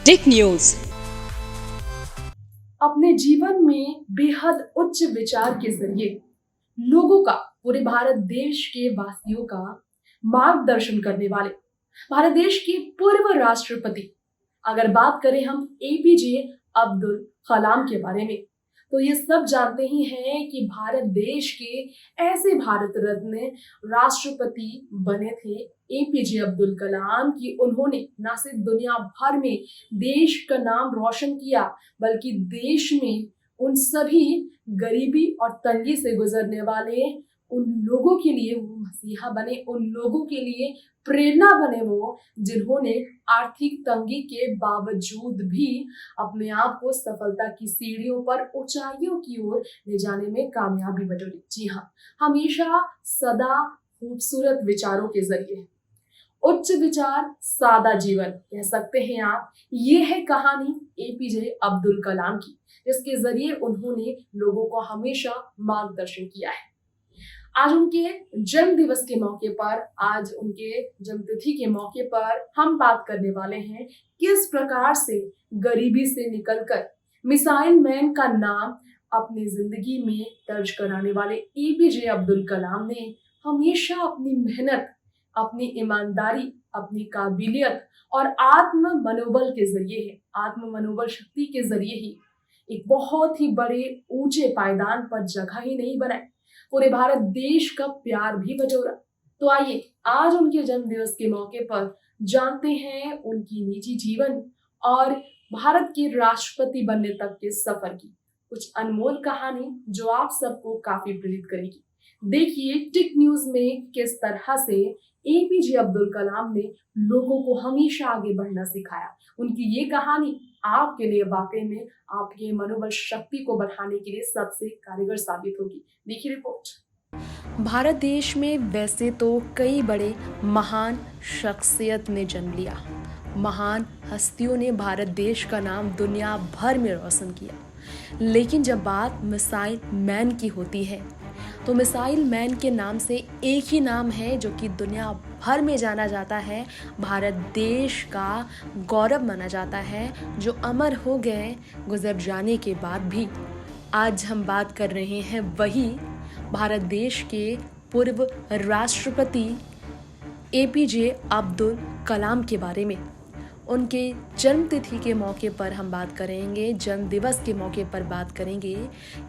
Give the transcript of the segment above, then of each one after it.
Tech news. अपने जीवन में बेहद उच्च विचार के जरिए लोगों का, पूरे भारत देश के वासियों का मार्गदर्शन करने वाले भारत देश के पूर्व राष्ट्रपति, अगर बात करें हम एपीजे अब्दुल कलाम के बारे में, तो ये सब जानते ही हैं कि भारत देश के ऐसे भारत रत्न राष्ट्रपति बने थे एपीजे अब्दुल कलाम की उन्होंने न सिर्फ दुनिया भर में देश का नाम रोशन किया, बल्कि देश में उन सभी गरीबी और तंगी से गुजरने वाले उन लोगों के लिए वो मसीहा बने, उन लोगों के लिए प्रेरणा बने वो, जिन्होंने आर्थिक तंगी के बावजूद भी अपने आप को सफलता की सीढ़ियों पर ऊंचाइयों की ओर ले जाने में कामयाबी बटोरी। जी हाँ, हमेशा सदा खूबसूरत विचारों के जरिए उच्च विचार, सादा जीवन कह सकते हैं आप। ये है कहानी एपीजे अब्दुल कलाम की, जिसके जरिए उन्होंने लोगों को हमेशा मार्गदर्शन किया है। आज उनके जन्म दिवस के मौके पर, आज उनके जन्मतिथि के मौके पर हम बात करने वाले हैं किस प्रकार से गरीबी से निकलकर मिसाइल मैन का नाम अपनी जिंदगी में दर्ज कराने वाले एपीजे अब्दुल कलाम ने हमेशा अपनी मेहनत, अपनी ईमानदारी, अपनी काबिलियत और आत्म मनोबल के जरिए, आत्म मनोबल शक्ति के जरिए ही एक बहुत ही बड़े ऊंचे पायदान पर जगह ही नहीं बनाई, पूरे भारत देश का प्यार भी बटोरा। तो आइए आज उनके जन्म दिवस के मौके पर जानते हैं उनकी निजी जीवन और भारत के राष्ट्रपति बनने तक के सफर की कुछ अनमोल कहानी, जो आप सबको काफी प्रेरित करेगी। देखिए टिक न्यूज में किस तरह से एपीजे अब्दुल कलाम ने लोगों को हमेशा आगे बढ़ना सिखाया। उनकी ये कहानी आपके लिए वाकई में आपके मनोबल शक्ति को बढ़ाने के लिए सबसे कारगर साबित होगी। देखिए रिपोर्ट। भारत देश में वैसे तो कई बड़े महान शख्सियत ने जन्म लिया, महान हस्तियों ने भारत देश का नाम दुनिया भर में रोशन किया, लेकिन जब बात मिसाइल मैन की होती है तो मिसाइल मैन के नाम से एक ही नाम है जो कि दुनिया भर में जाना जाता है, भारत देश का गौरव माना जाता है, जो अमर हो गए गुजर जाने के बाद भी। आज हम बात कर रहे हैं वही भारत देश के पूर्व राष्ट्रपति एपीजे अब्दुल कलाम के बारे में। उनके जन्मतिथि के मौके पर हम बात करेंगे, जन्म दिवस के मौके पर बात करेंगे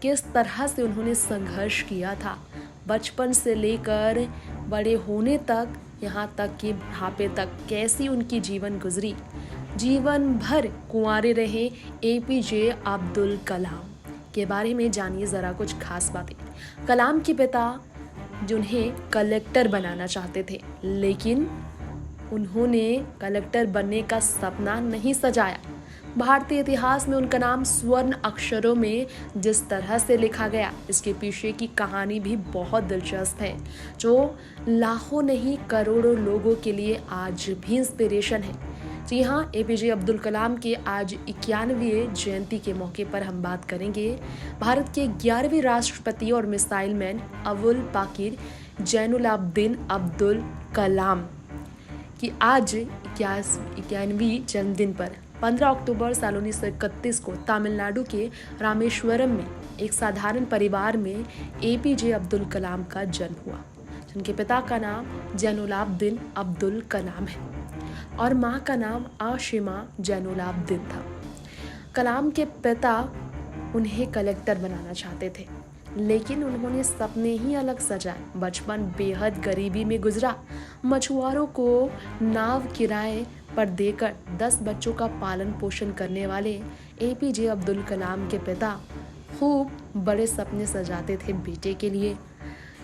किस तरह से उन्होंने संघर्ष किया था, बचपन से लेकर बड़े होने तक, यहाँ तक कि बुढ़ापे तक कैसी उनकी जीवन गुजरी। जीवन भर कुंवारे रहे एपीजे अब्दुल कलाम के बारे में जानिए ज़रा कुछ खास बातें। कलाम के पिता जिन्हें कलेक्टर बनाना चाहते थे, लेकिन उन्होंने कलेक्टर बनने का सपना नहीं सजाया। भारतीय इतिहास में उनका नाम स्वर्ण अक्षरों में जिस तरह से लिखा गया, इसके पीछे की कहानी भी बहुत दिलचस्प है, जो लाखों नहीं करोड़ों लोगों के लिए आज भी इंस्पिरेशन है। जी हाँ, एपीजे अब्दुल कलाम के आज 91वें जयंती के मौके पर हम बात करेंगे भारत के 11वें राष्ट्रपति और मिसाइल मैन अबुल पाकिर जैनुलाब्दीन अब्दुल कलाम कि आज 91वीं जन्मदिन पर 15 अक्टूबर साल 1931 को तमिलनाडु के रामेश्वरम में एक साधारण परिवार में एपीजे अब्दुल कलाम का जन्म हुआ, जिनके पिता का नाम जैनुलाब्दीन अब्दुल कलाम है और माँ का नाम आशिमा जैनुलाब्दीन था। कलाम के पिता उन्हें कलेक्टर बनाना चाहते थे, लेकिन उन्होंने सपने ही अलग सजाए। बचपन बेहद गरीबी में गुजरा। मछुआरों को नाव किराए पर देकर 10 बच्चों का पालन पोषण करने वाले एपीजे अब्दुल कलाम के पिता खूब बड़े सपने सजाते थे बेटे के लिए।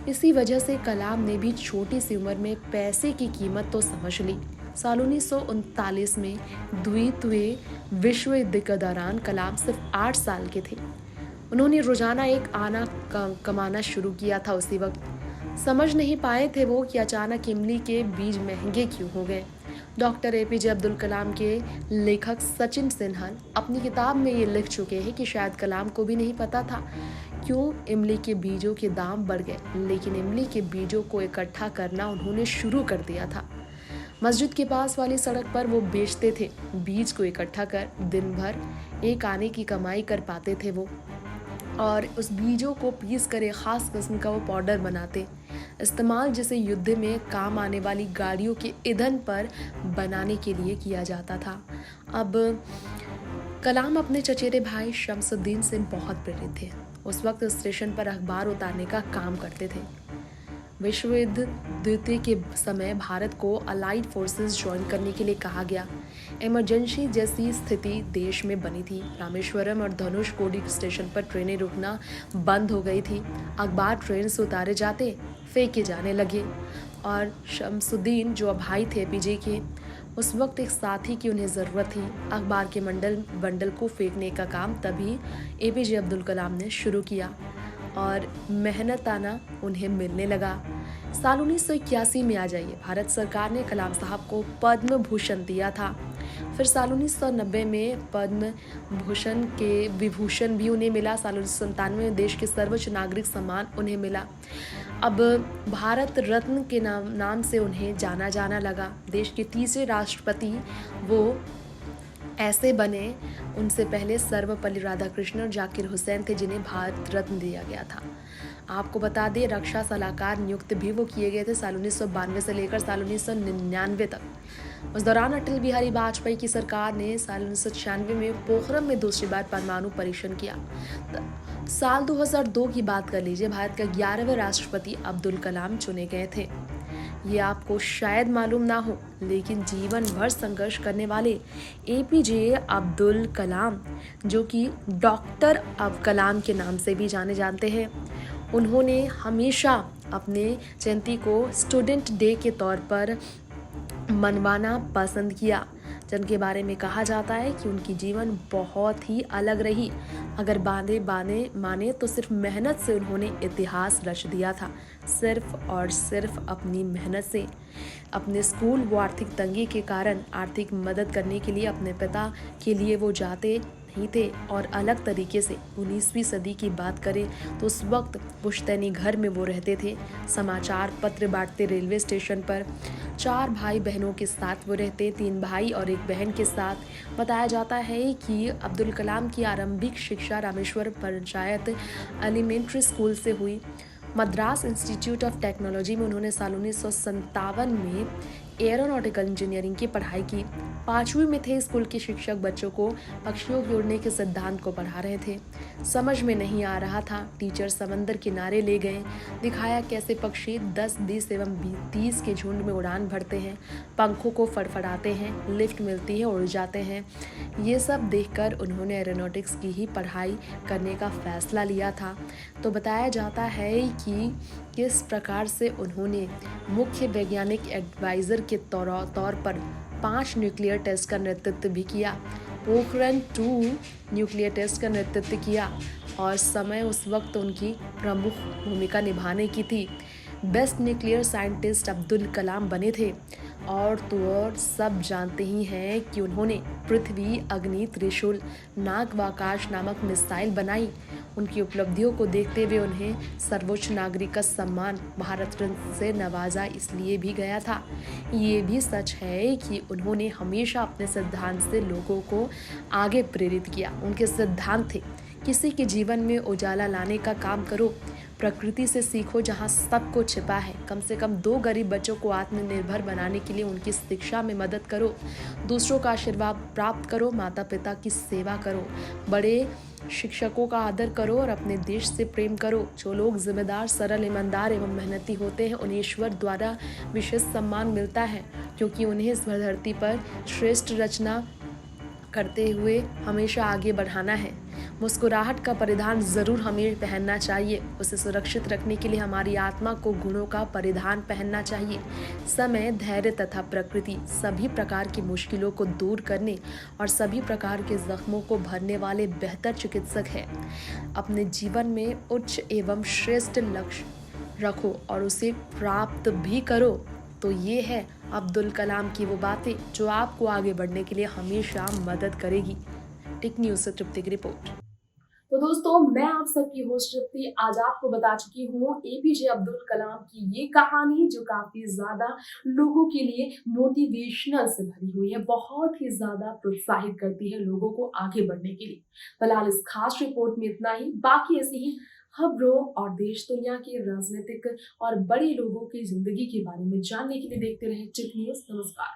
इसी वजह से कलाम ने भी छोटी सी उम्र में पैसे की कीमत तो समझ ली। साल 1939 में द्वितीय विश्व युद्ध के दौरान कलाम सिर्फ 8 साल के थे। उन्होंने रोजाना एक आना कमाना शुरू किया था। उसी वक्त समझ नहीं पाए थे वो कि अचानक इमली के बीज महंगे क्यों हो गए। डॉक्टर एपीजे अब्दुल कलाम के लेखक सचिन सिन्हल अपनी किताब में ये लिख चुके हैं कि शायद कलाम को भी नहीं पता था क्यों इमली के बीजों के दाम बढ़ गए, लेकिन इमली के बीजों को इकट्ठा करना उन्होंने शुरू कर दिया था। मस्जिद के पास वाली सड़क पर वो बेचते थे, बीज को इकट्ठा कर दिन भर एक आने की कमाई कर पाते थे वो। और उस बीजों को पीस कर एक ख़ास किस्म का वो पाउडर बनाते, इस्तेमाल जिसे युद्ध में काम आने वाली गाड़ियों के ईंधन पर बनाने के लिए किया जाता था। अब कलाम अपने चचेरे भाई शमसुद्दीन से बहुत प्रेरित थे। उस वक्त स्टेशन पर अखबार उतारने का काम करते थे। विश्व युद्ध द्वितीय के समय भारत को अलाइड फोर्सेस ज्वाइन करने के लिए कहा गया। इमरजेंसी जैसी स्थिति देश में बनी थी। रामेश्वरम और धनुषकोडी स्टेशन पर ट्रेनें रुकना बंद हो गई थी। अखबार ट्रेन से उतारे जाते, फेंके जाने लगे। और शमसुद्दीन जो भाई थे एपीजे के, उस वक्त एक साथी की उन्हें ज़रूरत थी। अखबार के बंडल को फेंकने का काम तभी एपीजे अब्दुल कलाम ने शुरू किया और मेहनताना उन्हें मिलने लगा। साल 1981 में आ जाइए, भारत सरकार ने कलाम साहब को पद्म भूषण दिया था। फिर साल 1990 में पद्म भूषण के विभूषण भी उन्हें मिला। साल 1997 में देश के सर्वोच्च नागरिक सम्मान उन्हें मिला। अब भारत रत्न के नाम से उन्हें जाना लगा। देश के तीसरे राष्ट्रपति वो ऐसे बने। उनसे पहले सर्वपल्ली राधाकृष्णन और जाकिर हुसैन थे जिन्हें भारत रत्न दिया गया था। आपको बता दें, रक्षा सलाहकार नियुक्त भी वो किए गए थे साल 1992 से लेकर साल 1999 तक। उस दौरान अटल बिहारी वाजपेयी की सरकार ने साल 1996 में पोखरम में दूसरी बार परमाणु परीक्षण किया। साल 2002 की बात कर लीजिए, भारत का 11वें राष्ट्रपति अब्दुल कलाम चुने गए थे। ये आपको शायद मालूम ना हो, लेकिन जीवन भर संघर्ष करने वाले एपीजे अब्दुल कलाम, जो कि डॉक्टर अब कलाम के नाम से भी जाने जाते हैं, उन्होंने हमेशा अपने जयंती को स्टूडेंट डे के तौर पर मनवाना पसंद किया, जिनके बारे में कहा जाता है कि उनकी जीवन बहुत ही अलग रही। अगर बाने माने तो सिर्फ मेहनत से उन्होंने इतिहास रच दिया था, सिर्फ और सिर्फ अपनी मेहनत से। अपने स्कूल वो आर्थिक तंगी के कारण आर्थिक मदद करने के लिए अपने पिता के लिए वो जाते नहीं थे। और अलग तरीके से 19वीं सदी की बात करें तो उस वक्त पुश्तैनी घर में वो रहते थे, समाचार पत्र बांटते रेलवे स्टेशन पर। 4 भाई बहनों के साथ वो रहते, 3 भाई और 1 बहन के साथ। बताया जाता है कि अब्दुल कलाम की आरंभिक शिक्षा रामेश्वर पंचायत एलिमेंट्री स्कूल से हुई। मद्रास इंस्टीट्यूट ऑफ टेक्नोलॉजी में उन्होंने साल 1957 में एरोनॉटिकल इंजीनियरिंग की पढ़ाई की। 5वीं में थे, स्कूल के शिक्षक बच्चों को पक्षियों के उड़ने के सिद्धांत को पढ़ा रहे थे। समझ में नहीं आ रहा था, टीचर समंदर किनारे ले गए, दिखाया कैसे पक्षी 10, 20 एवं 30 के झुंड में उड़ान भरते हैं, पंखों को फड़फड़ाते हैं, लिफ्ट मिलती है, उड़ जाते हैं। ये सब देखकर उन्होंने एरोनॉटिक्स की ही पढ़ाई करने का फैसला लिया था। तो बताया जाता है कि किस प्रकार से उन्होंने मुख्य वैज्ञानिक एडवाइज़र के तौर पर 5 न्यूक्लियर टेस्ट का नेतृत्व भी किया। पोखरण 2 न्यूक्लियर टेस्ट का नेतृत्व किया और समय उस वक्त उनकी प्रमुख भूमिका निभाने की थी। Best nuclear scientist Abdul Kalam बने थे। और तो और सब जानते ही हैं कि उन्होंने पृथ्वी, अग्नि, त्रिशूल, नाग व आकाश नामक मिसाइल बनाई। उनकी उपलब्धियों को देखते हुए उन्हें सर्वोच्च नागरिक का सम्मान भारत रत्न से नवाजा इसलिए भी गया था। ये भी सच है कि उन्होंने हमेशा अपने सिद्धांत से लोगों को आगे प्रेरित किया। उनके सिद्धांत थे, किसी के जीवन में उजाला लाने का काम करो, प्रकृति से सीखो जहाँ सब कुछ छिपा है, कम से कम 2 गरीब बच्चों को आत्मनिर्भर बनाने के लिए उनकी शिक्षा में मदद करो, दूसरों का आशीर्वाद प्राप्त करो, माता पिता की सेवा करो, बड़े शिक्षकों का आदर करो और अपने देश से प्रेम करो। जो लोग जिम्मेदार, सरल, ईमानदार एवं मेहनती होते हैं उन्हें ईश्वर द्वारा विशेष सम्मान मिलता है, क्योंकि उन्हें इस धरती पर श्रेष्ठ रचना करते हुए हमेशा आगे बढ़ाना है। मुस्कुराहट का परिधान ज़रूर हमें पहनना चाहिए। उसे सुरक्षित रखने के लिए हमारी आत्मा को गुणों का परिधान पहनना चाहिए। समय, धैर्य तथा प्रकृति सभी प्रकार की मुश्किलों को दूर करने और सभी प्रकार के जख्मों को भरने वाले बेहतर चिकित्सक हैं। अपने जीवन में उच्च एवं श्रेष्ठ लक्ष्य रखो और उसे प्राप्त भी करो। तो ये है अब्दुल कलाम की वो बातें जो आपको आगे बढ़ने के लिए हमेशा मदद करेगी। टिक न्यूज़ से तृप्ति की रिपोर्ट। तो दोस्तों, मैं आप सबकी होस्ट तृप्ति आज आपको बता चुकी हूँ एपीजे अब्दुल कलाम की ये कहानी, जो काफी ज्यादा लोगों के लिए मोटिवेशनल से भरी हुई है, बहुत ही ज्यादा प्रोत्साहित करती है लोगों को आगे बढ़ने के लिए। फिलहाल इस खास रिपोर्ट में इतना ही। बाकी ऐसी ही खबरों और देश दुनिया के राजनीतिक और बड़े लोगों की जिंदगी के बारे में जानने के लिए देखते रहे चिप न्यूज। नमस्कार।